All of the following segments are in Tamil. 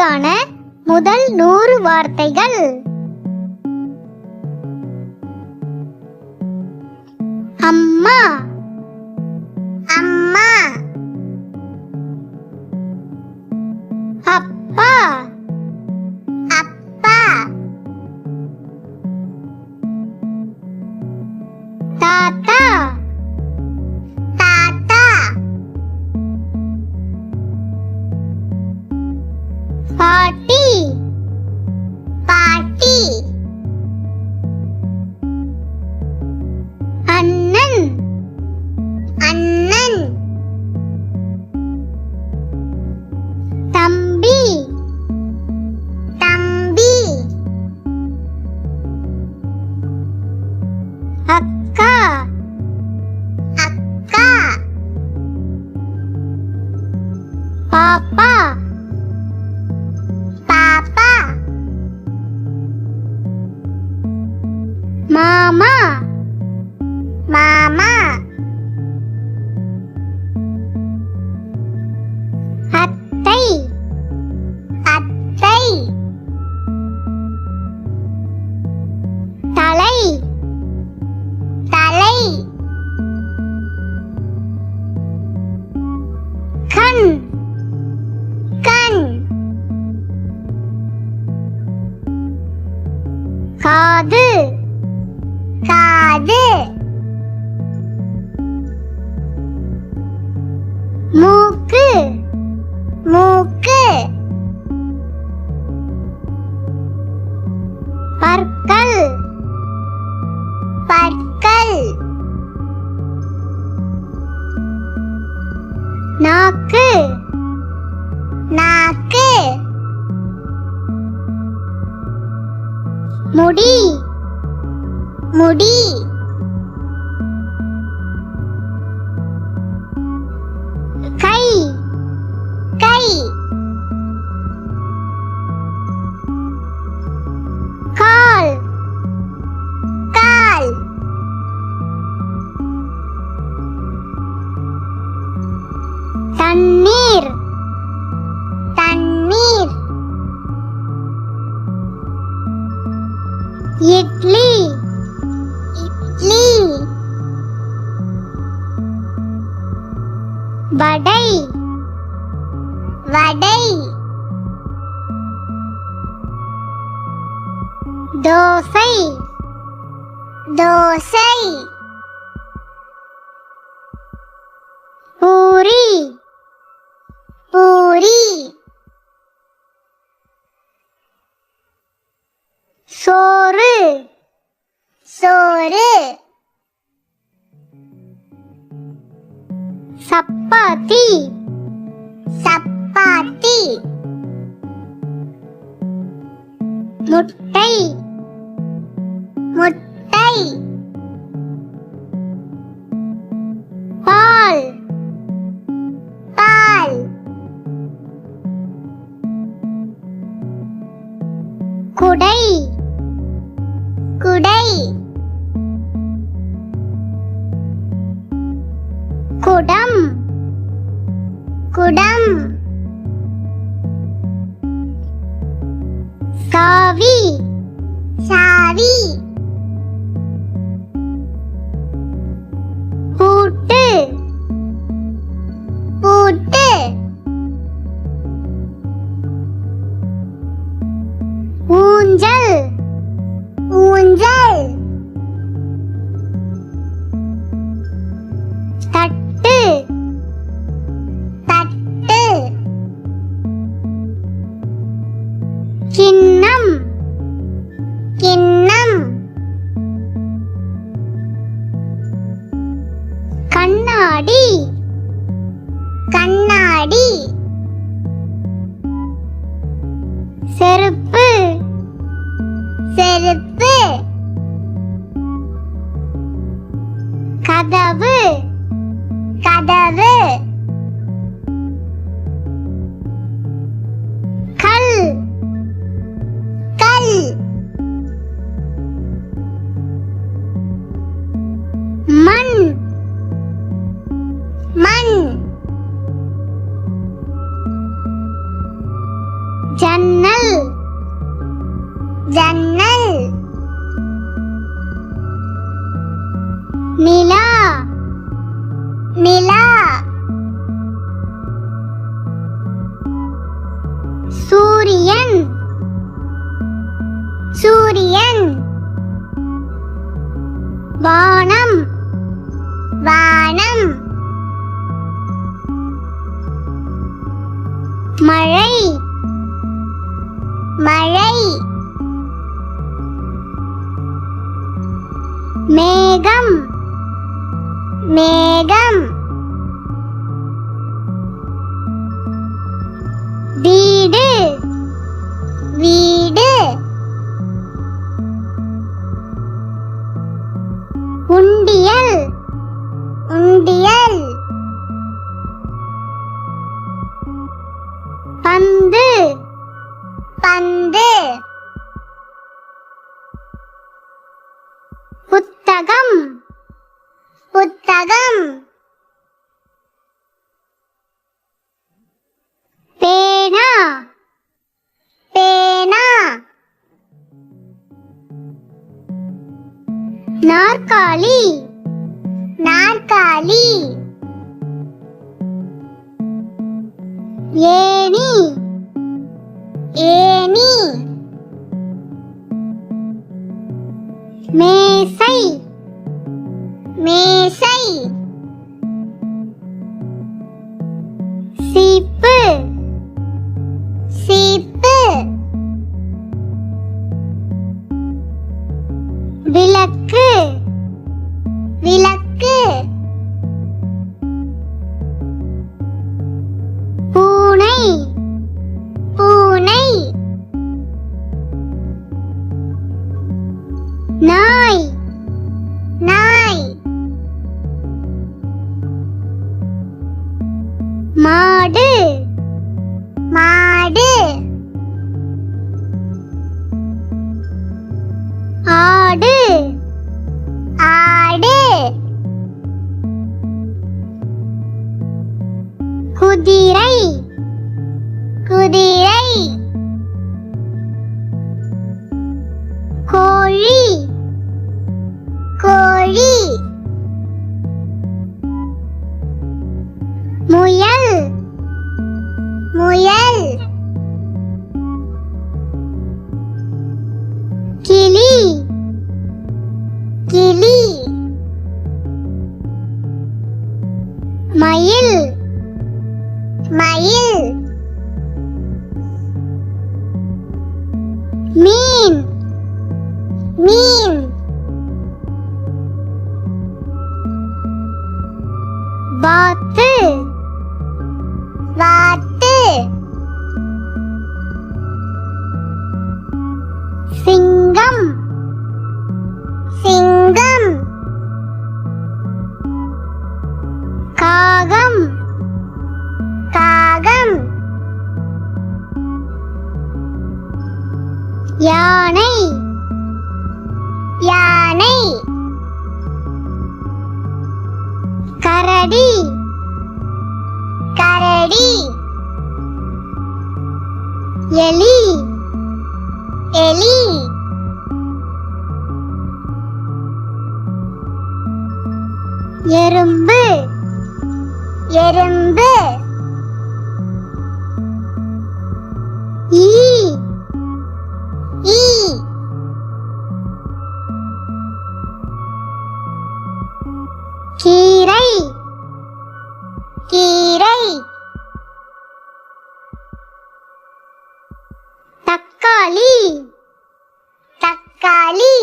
இன்றைக்கான முதல் 100 வார்த்தைகள். அம்மா, அம்மா, அப்பா, அப்பா, தாத்தா, தாத்தா, பாட்டி, பாட்டி, அண்ணன், அண்ணன், தம்பி, தம்பி, அக்கா, அக்கா, பாப்பா, பாப்பா, மாமா, மாமா, அத்தை, அத்தை, தலை, தலை, கண், கண், காது, காது, மூக்கு, மூக்கு, பற்கள், பற்கள், நாக்கு, நாக்கு, முடி, முடி, கை, கை, கால், கால், தண்ணீர், தண்ணீர், இட்லி, இட்லி, வடை, வடை, தோசை, தோசை, பூரி, பூரி, சோறு, சோறு, சப்பாத்தி, சப்பாத்தி, முட்டை, முட்டை, பால், பால், குடை, குடை, குடம், குடம், சாவி, சாவி, பூட்டு, பூட்டு, ஊஞ்சல், ஊஞ்சல், தட்டு, தட்டு, கிண்ணம், கிண்ணம், கண்ணாடி, கண்ணாடி, செருப்பு, செருப்பு, கதவு, கதவு, கல், கல், மண், மண், ஜன்னல் ஜன்னல் நிலா நிலா சூரியன் சூரியன் வானம் வானம் மழை மழை மேகம் மேகம் வீடு வீடு உண்டியல் உண்டியல் பந்து பந்து புத்தகம் புத்தகம் பேனா பேனா நாற்காலி நாற்காலி ஏணி ஏணி மேசை மேசை சீப்பு சீப்பு விளக்கு விளக்கு பூனை பூனை நாய் நாய் மாடு மாடு ஆடு ஆடு குதிரை குதிரை கோழி கோழி முயல் முயல் கிளி கிளி மயில் மயில் மீன் மீன் வாத்து வாத்து சிங்கம் சிங்கம் காகம் காகம் யானை யானை கரடி கரடி எலி எலி எறும்பு எறும்பு ஈ ஈ கீரை கீரை தக்காளி தக்காளி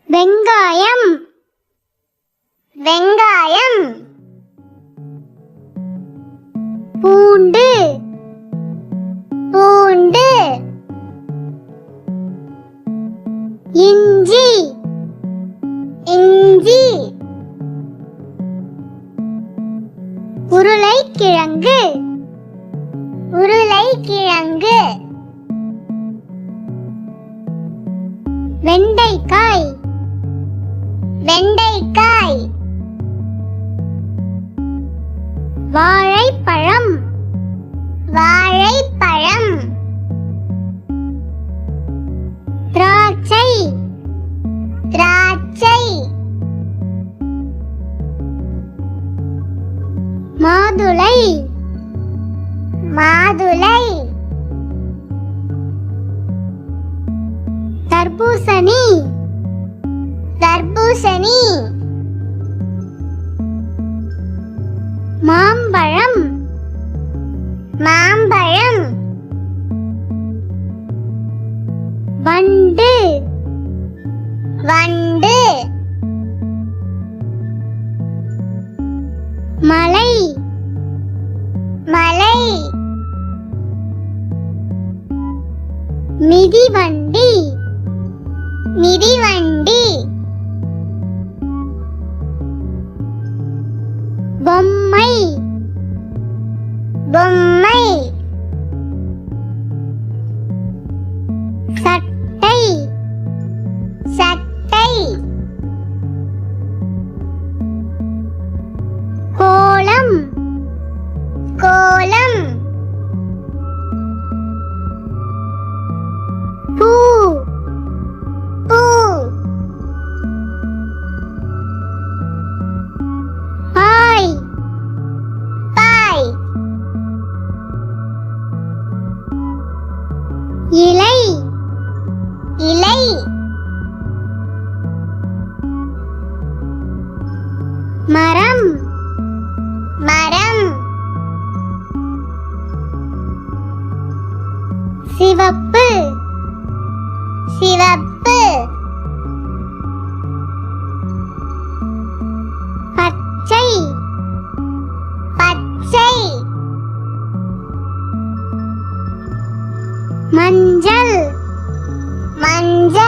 வெங்காயம் வெங்காயம் பூண்டு பூண்டு இஞ்சி இஞ்சி உருளைக்கிழங்கு உருளைக்கிழங்கு வெண்டைக்காய் வெண்டைக்காய் வாழைப்பழம் வாழைப்பழம் வாழைப்பழம் திராட்சை திராட்சை மாதுளை மாதுளை தர்பூசணி தர்பூசணி மாம்பழம் மாம்பழம் வண்டு வண்டு மலை மலை மிதிவண்டி மிதிவண்டி பொம்மை பொம்மை சட்டை சட்டை கோலம் கோலம் பூ பூ பாய் பாய் இலை இலை மரம் மரம் சிவப்பு சிவப்பு பச்சை பச்சை மஞ்சள் மஞ்சள்